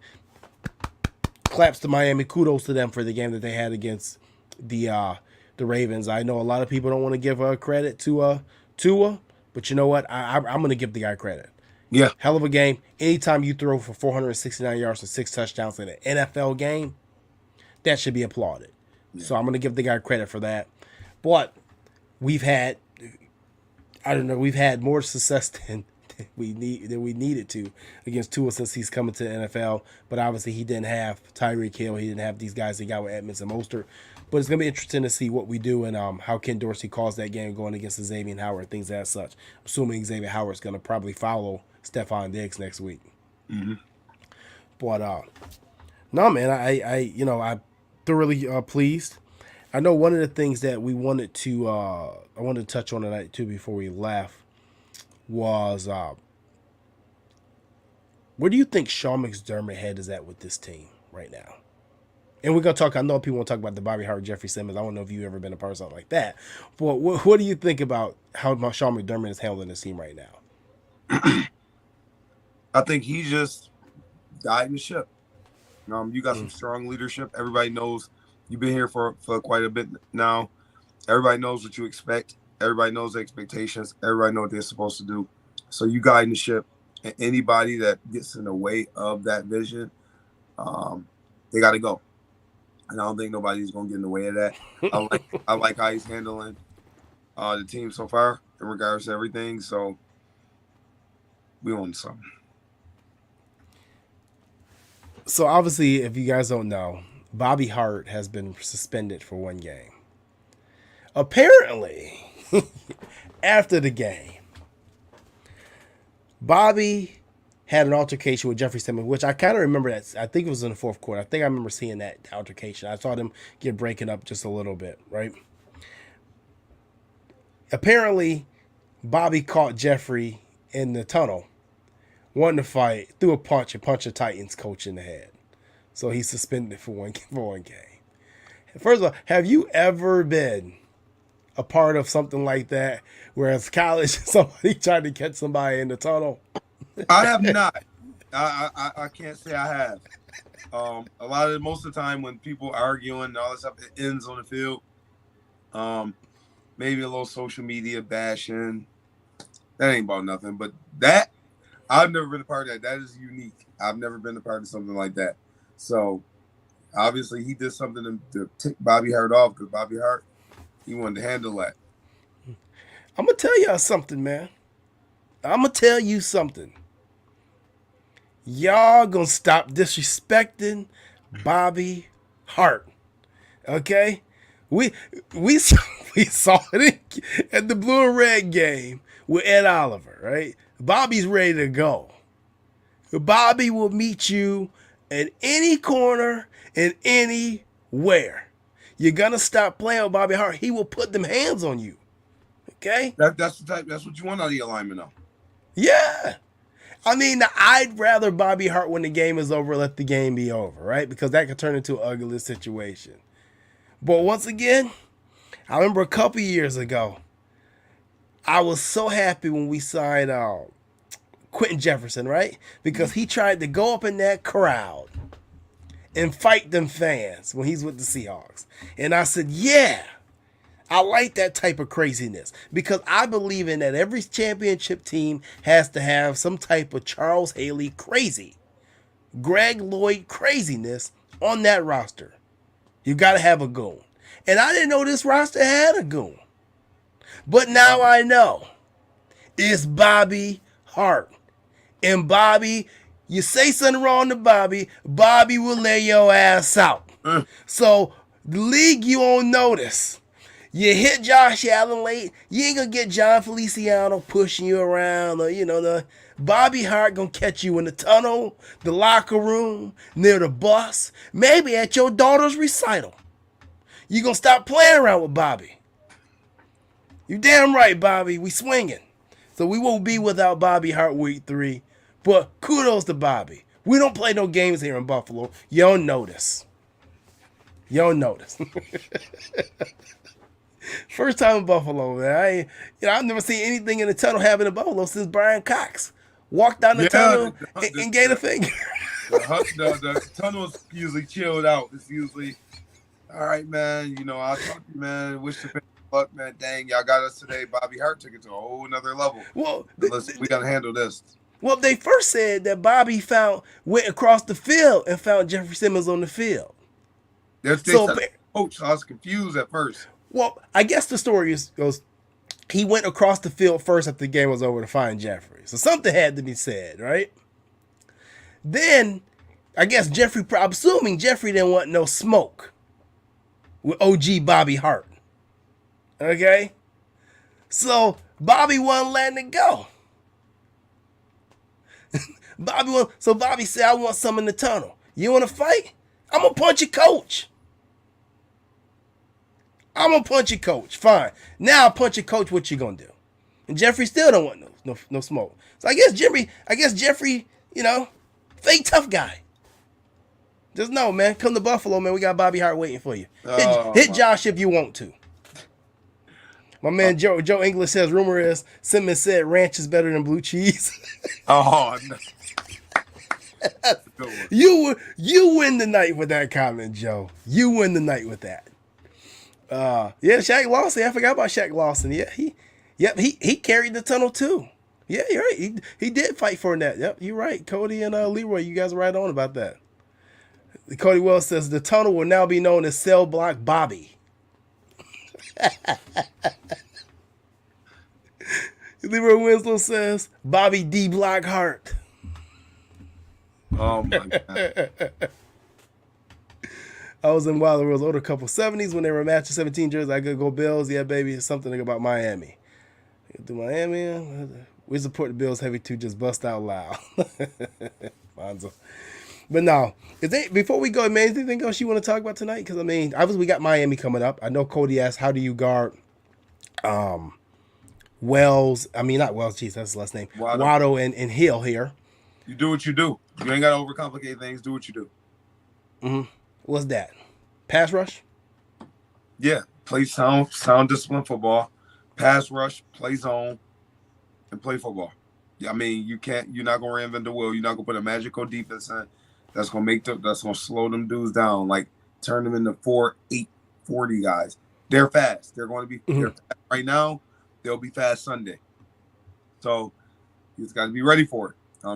claps to Miami. Kudos to them for the game that they had against the Ravens. I know a lot of people don't want to give credit to Tua, but you know what? I'm going to give the guy credit. Yeah. Hell of a game. Anytime you throw for 469 yards and 6 touchdowns in an NFL game, that should be applauded. Yeah. So I'm going to give the guy credit for that. But we've had more success than we needed to against Tua since he's coming to the NFL. But obviously he didn't have Tyreek Hill. He didn't have these guys he got with Edmonds and Mostert. But it's going to be interesting to see what we do and how Ken Dorsey calls that game going against Xavier Howard, things as such. Assuming Xavier Howard's going to probably follow Stefon Diggs next week. Mm-hmm. But no, man, I'm thoroughly pleased. I know one of the things that we wanted to I wanted to touch on tonight too before we left was where do you think Sean McDermott's head is at with this team right now? And we're gonna talk. I know people want to talk about the Bobby Hart, Jeffrey Simmons. I don't know if you've ever been a part of something like that. But what do you think about how Sean McDermott is handling this team right now? I think he just guiding the ship. You got some strong leadership. Everybody knows you've been here for quite a bit now. Everybody knows what you expect. Everybody knows the expectations. Everybody knows what they're supposed to do. So you guiding the ship. And anybody that gets in the way of that vision, they got to go. And I don't think nobody's going to get in the way of that. I like how he's handling the team so far in regards to everything. So we want something. So obviously, if you guys don't know, Bobby Hart has been suspended for 1 game. Apparently, after the game, Bobby had an altercation with Jeffrey Simmons, which I kind of remember that. I think it was in the 4th quarter. I think I remember seeing that altercation. I saw them get breaking up just a little bit, right? Apparently, Bobby caught Jeffrey in the tunnel, wanting to fight, threw a punch and punched a Titans coach in the head. So he's suspended for one game. First of all, have you ever been a part of something like that, where as college somebody tried to catch somebody in the tunnel? I have not. I can't say I have. Most of the time when people arguing and all this stuff, it ends on the field. Maybe a little social media bashing. That ain't about nothing. But that, I've never been a part of that. That is unique. I've never been a part of something like that. So obviously he did something to tick Bobby Hart off, because Bobby Hart, he wanted to handle that. I'm going to tell y'all something, man. I'm going to tell you something. Y'all going to stop disrespecting Bobby Hart. Okay? We saw it at the blue and red game with Ed Oliver, right? Bobby's ready to go. Bobby will meet you at any corner and anywhere. You're going to stop playing with Bobby Hart. He will put them hands on you. Okay? That's the type. That's what you want out of your alignment, though. Yeah. I mean, I'd rather Bobby Hart, when the game is over, let the game be over, right? Because that could turn into an ugly situation. But once again, I remember a couple years ago, I was so happy when we signed Quentin Jefferson, right? Because he tried to go up in that crowd and fight them fans when he's with the Seahawks. And I said, yeah, I like that type of craziness because I believe in that every championship team has to have some type of Charles Haley crazy, Greg Lloyd craziness on that roster. You got to have a goon. And I didn't know this roster had a goon. But now I know. It's Bobby Hart. And Bobby, you say something wrong to Bobby, Bobby will lay your ass out. So the league, you on notice. You hit Josh Allen late, you ain't gonna get John Feliciano pushing you around, or the Bobby Hart gonna catch you in the tunnel, the locker room, near the bus, maybe at your daughter's recital. You gonna stop playing around with Bobby. You damn right, Bobby. We swinging. So we won't be without Bobby Hart week 3. But kudos to Bobby. We don't play no games here in Buffalo. You don't notice. You don't notice. First time in Buffalo, man. I've never seen anything in the tunnel happen in Buffalo since Brian Cox walked down the tunnel and gave a finger. The tunnel's usually chilled out. It's usually, all right, man. I'll talk to you, man. Wish you luck, man. Dang, y'all got us today. Bobby Hart took it to a whole nother level. Well, we got to handle this. Well, they first said that Bobby went across the field and found Jeffrey Simmons on the field. Coach, I was confused at first. Well, I guess the story goes he went across the field first after the game was over to find Jeffrey. So something had to be said, right? Then, I guess I'm assuming Jeffrey didn't want no smoke with OG Bobby Hart. Okay? So, Bobby wasn't letting it go. Bobby said, I want some in the tunnel. You want to fight? I'm going to punch your coach. Fine. Now I'll punch your coach. What you going to do? And Jeffrey still don't want no smoke. So I guess Jeffrey, fake tough guy. Just know, man, come to Buffalo, man. We got Bobby Hart waiting for you. Hit Josh if you want to. My man Joe English says, rumor is Simmons said ranch is better than blue cheese. Oh, no. You win the night with that comment, Joe. You win the night with that. Shaq Lawson. I forgot about Shaq Lawson. Yeah, he carried the tunnel too. Yeah, you're right. He did fight for that. Yep, you're right. Cody and Leroy, you guys are right on about that. Cody Wells says the tunnel will now be known as Cell Block Bobby. Leroy Winslow says Bobby D Block Hart. Oh my God. I was in Wilder Rose older couple 70s when they were matching 17 jerseys. I could go Bills. Yeah, baby. It's something about Miami. Do Miami. We support the Bills heavy too. Just bust out loud. Bonzo. But no, before we go, man, anything else you want to talk about tonight? Because, obviously we got Miami coming up. I know Cody asked, how do you guard Wells? Not Wells. Jeez, that's his last name. Waddle and Hill here. You do what you do. You ain't got to overcomplicate things. Do what you do. Mm-hmm. What's that? Pass rush? Yeah. Play sound discipline football. Pass rush, play zone, and play football. You're not going to reinvent the wheel. You're not going to put a magical defense in. That's going to slow them dudes down. Like, turn them into 4.8 40 guys. They're fast. They're going to be they're fast right now. They'll be fast Sunday. So you just got to be ready for it.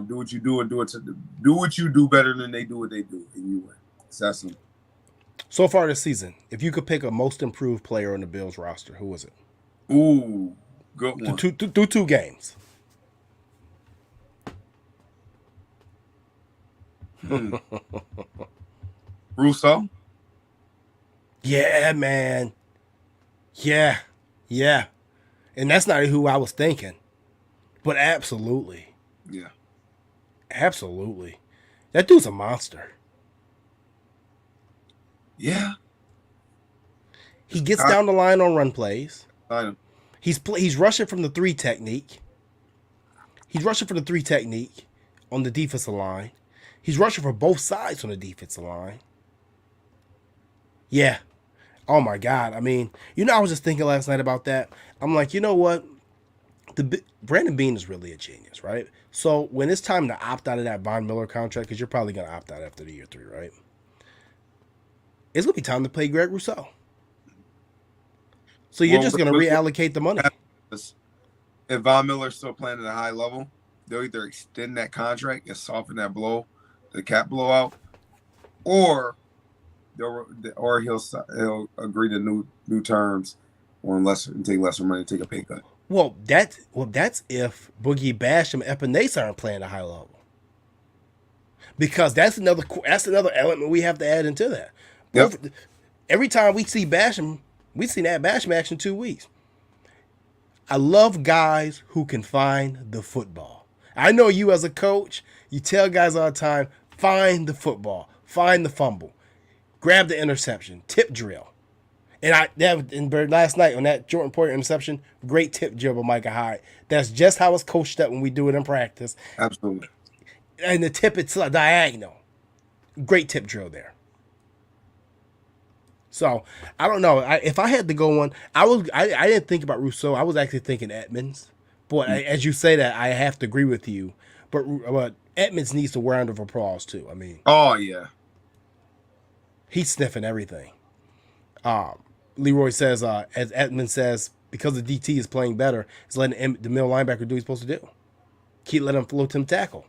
Do what you do and do what you do better than they do what they do, and you win. That's simple. So far this season, if you could pick a most improved player on the Bills roster, who was it? Ooh, good one. Through 2 games. Russo? Yeah, man. Yeah. And that's not who I was thinking. But absolutely. Yeah. Absolutely. That dude's a monster. Yeah. He gets down the line on run plays. I know. He's rushing from the 3 technique. He's rushing from the 3 technique on the defensive line. He's rushing for both sides on the defensive line. Yeah. Oh, my God. I was just thinking last night about that. I'm like, you know what? Brandon Beane is really a genius, right? So when it's time to opt out of that Von Miller contract, because you're probably going to opt out after the year 3, right? It's going to be time to play Greg Rousseau. So you're Well, just going to what reallocate the money. happens if Von Miller's still playing at a high level, they'll either extend that contract and soften that blow, the cap blowout, or he'll agree to new terms on lesser and take lesser money, take a pay cut. Well, that's if Boogie Basham and Epinesa aren't playing at a high level. Because that's another element we have to add into that. Both, Yep. every time we see Basham, we see that Basham action 2 weeks. I love guys who can find the football. I know you as a coach, you tell guys all the time, find the football, find the fumble, grab the interception, tip drill. And last night on that Jordan Poyer interception, great tip drill by Micah Hyde. That's just how it's coached up when we do it in practice. Absolutely. And the tip, it's diagonal. Great tip drill there. So I don't know. If I had to go on, I didn't think about Rousseau. I was actually thinking Edmonds. Boy, as you say that, I have to agree with you. But Edmonds needs a round of applause too. I mean, oh yeah, he's sniffing everything. Leroy says, as Edmonds says, because the DT is playing better, it's letting the middle linebacker do what he's supposed to do. Keep letting him float him tackle.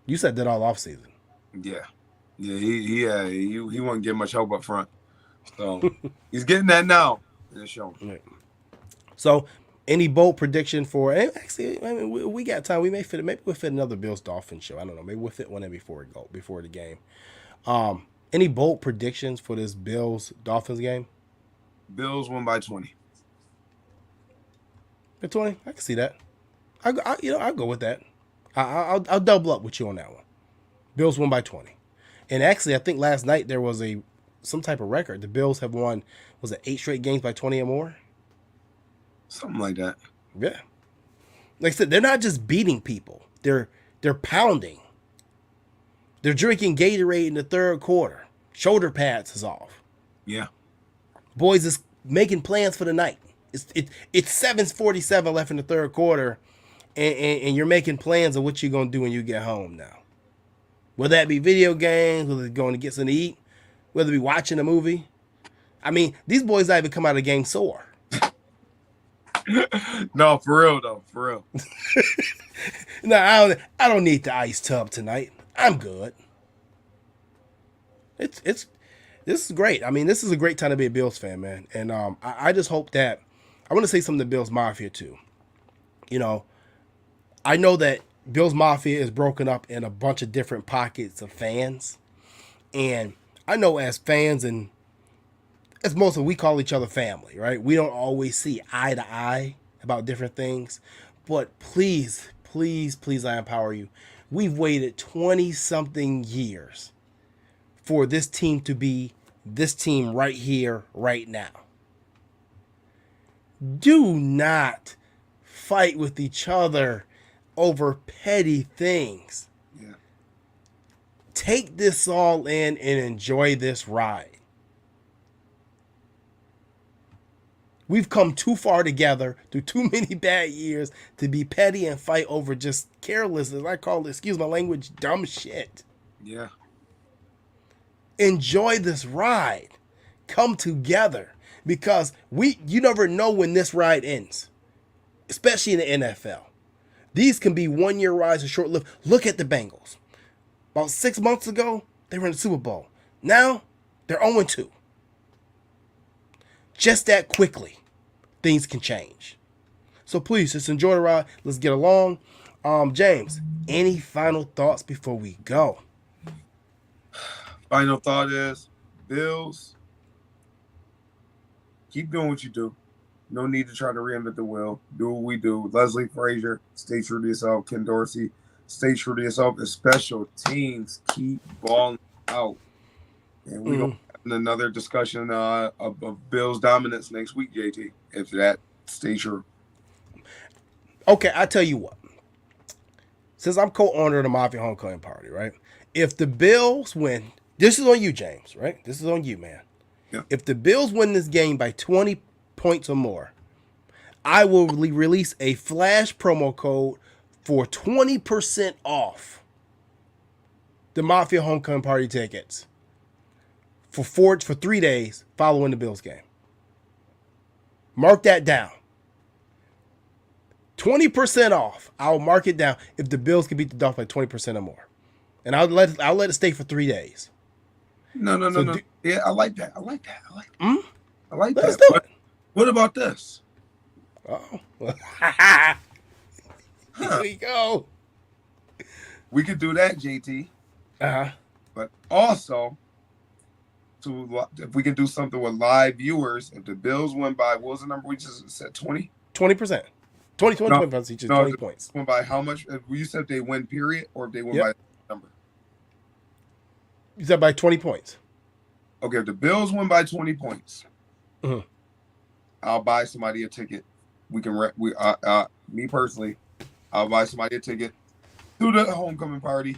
You said that all offseason. yeah. He won't get much help up front, so he's getting that now. It's showing. Right. So, any bold prediction for? Actually, I mean, we got time. We may fit. Maybe we'll fit another Bills Dolphins show. I don't know. Maybe we'll fit one in before the game. Any bold predictions for this Bills Dolphins game? Bills win by 20. By 20, I can see that. I'll go with that. I'll double up with you on that one. Bills won by 20. And actually, I think last night there was some type of record. The Bills have won, was it 8 straight games by 20 or more? Something like that. Yeah. Like I said, they're not just beating people. They're pounding. They're drinking Gatorade in the third quarter. Shoulder pads is off. Yeah. Boys is making plans for the night. It's 7:47 left in the third quarter, and you're making plans of what you're gonna do when you get home now. Whether that be video games, whether it's going to get something to eat, whether it be watching a movie. I mean, these boys not even come out of the game sore. No, for real though, for real. No, I don't need the ice tub tonight. I'm good. This is great. I mean, this is a great time to be a Bills fan, man. And I just hope that I want to say something to Bills Mafia too. You know, I know that Bills Mafia is broken up in a bunch of different pockets of fans. And I know as fans and as most of we call each other family, right? We don't always see eye to eye about different things. But please, please, please, I empower you. We've waited 20-something years for this team to be this team right here, right now. Do not fight with each other over petty things. Yeah. Take this all in and enjoy this ride. We've come too far together through too many bad years to be petty and fight over just careless, as I call it, excuse my language, dumb shit. Yeah. Enjoy this ride. Come together. Because you never know when this ride ends. Especially in the NFL. These can be one-year rides or short-lived. Look at the Bengals. About 6 months ago, they were in the Super Bowl. Now, they're 0-2. Just that quickly, things can change. So please, just enjoy the ride. Let's get along. James, any final thoughts before we go? Final thought is, Bills, keep doing what you do. No need to try to reinvent the wheel. Do what we do. Leslie Frazier, stay true to yourself. Ken Dorsey, stay true to yourself. The special teams, keep balling out. And we don't have another discussion of Bills dominance next week, JT, if that stays true. Okay, I tell you what. Since I'm co-owner of the Mafia Homecoming Party, right? If the Bills win, this is on you, James, right? This is on you, man. Yeah. If the Bills win this game by 20 points or more, I will release a flash promo code for 20% off the Mafia Homecoming Party tickets for 3 days following the Bills game. Mark that down. 20% off. I'll mark it down if the Bills can beat the Dolphins by 20% or more. And I'll let it stay for 3 days. No. Yeah, I like that. I like Mm? Let's that. do But it. what about this? Oh. Here Huh. we go. We could do that, JT. Uh-huh. But also, if we can do something with live viewers, if the Bills win by, what was the number we just said, 20? 20%. 20, 20, No, 20 each, no, 20 points. win by how much? You said they win, period, or if they win Yep. by number? You said by 20 points. Okay, if the Bills win by 20 points, Mhm. I'll buy somebody a ticket. We can, me personally, I'll buy somebody a ticket to the homecoming party,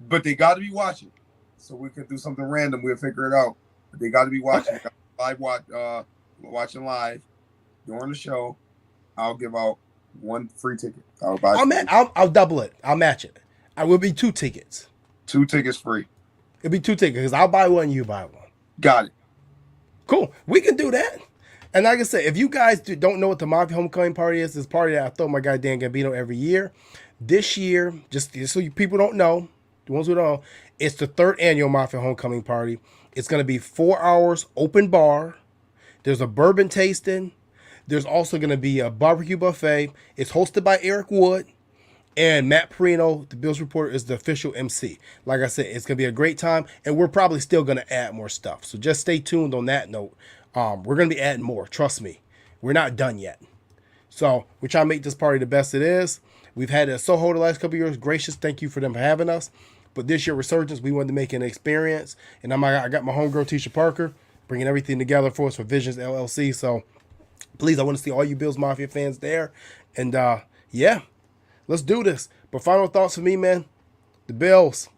but they got to be watching. So we can do something random. We'll figure it out. But they got to be watching. Okay. Watching live during the show. I'll give out one free ticket. I'll buy I'll double it. I'll match it. I will be 2 tickets. 2 tickets free. It'll be 2 tickets because I'll buy one, you buy one. Got it. Cool. We can do that. And like I said, if you guys don't know what the Mafia Homecoming Party is, this party that I throw my guy Dan Gambino every year. This year, just so you people don't know, the ones who don't know, it's the 3rd annual Mafia Homecoming Party. It's going to be 4 hours open bar. There's a bourbon tasting. There's also going to be a barbecue buffet. It's hosted by Eric Wood. And Matt Perino, the Bills reporter, is the official MC. Like I said, it's going to be a great time. And we're probably still going to add more stuff. So just stay tuned on that note. We're going to be adding more. Trust me. We're not done yet. So we're trying to make this party the best it is. We've had it at Soho the last couple of years. Gracious. Thank you for them for having us. But this year, Resurgence, we wanted to make an experience. And I got my homegirl, Tisha Parker, bringing everything together for us for Visions LLC. So please, I want to see all you Bills Mafia fans there. And yeah, let's do this. But final thoughts for me, man. The Bills.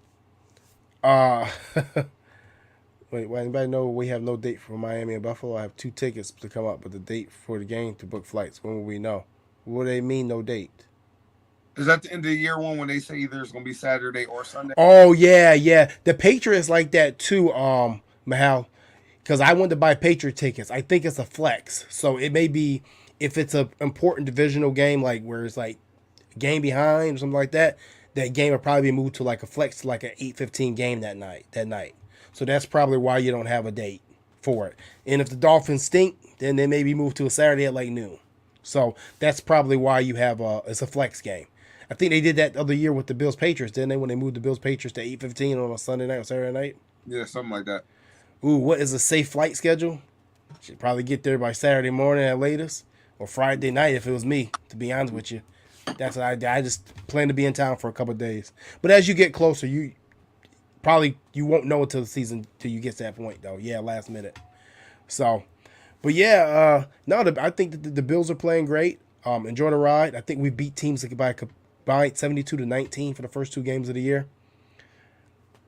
Wait, anybody know we have no date for Miami and Buffalo? I have 2 tickets to come up, but the date for the game to book flights. When will we know? What do they mean, no date? Is that the end of the year one when they say either it's going to be Saturday or Sunday? Oh, yeah. The Patriots like that too, Mahal. Because I wanted to buy Patriot tickets. I think it's a flex. So it may be, if it's an important divisional game, like where it's like a game behind or something like that, that game will probably be moved to like a flex to like an 8:15 game that night. So that's probably why you don't have a date for it. And if the Dolphins stink, then they may be moved to a Saturday at like noon. So that's probably why you have it's a flex game. I think they did that other year with the Bills Patriots, didn't they? When they moved the Bills Patriots to 8:15 on a Sunday night or Saturday night. Yeah, something like that. Ooh, what is a safe flight schedule? Should probably get there by Saturday morning at latest, or Friday night if it was me. To be honest with you, that's what I just plan to be in town for a couple of days. But as you get closer, you won't know until the season till you get to that point though. Yeah, last minute. So, but yeah, I think that the Bills are playing great. Enjoy the ride. I think we beat teams by a combined 72-19 for the first 2 games of the year.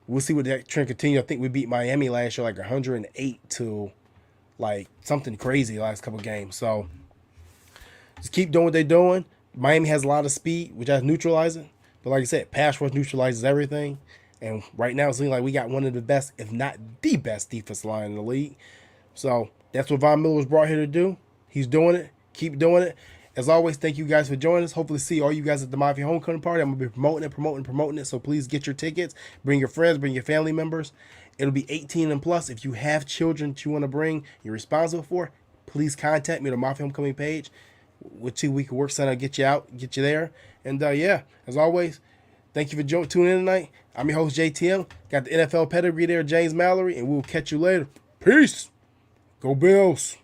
We'll see what that trend continues. I think we beat Miami last year like 108 to like something crazy the last couple of games. So just keep doing what they're doing. Miami has a lot of speed, which has neutralizing. But like I said, pass rush neutralizes everything. And right now, it's looking like we got one of the best, if not the best, defense line in the league. So that's what Von Miller was brought here to do. He's doing it. Keep doing it. As always, thank you guys for joining us. Hopefully see all you guys at the Mafia Homecoming Party. I'm going to be promoting it. So please get your tickets. Bring your friends. Bring your family members. It'll be 18 and plus. If you have children that you want to bring, you're responsible for, please contact me on the Mafia Homecoming page. With 2 week work center, get you out, get you there. And yeah, as always, thank you for tuning in tonight. I'm your host, JTM. Got the NFL pedigree there, James Mallory, and we'll catch you later. Peace. Go Bills.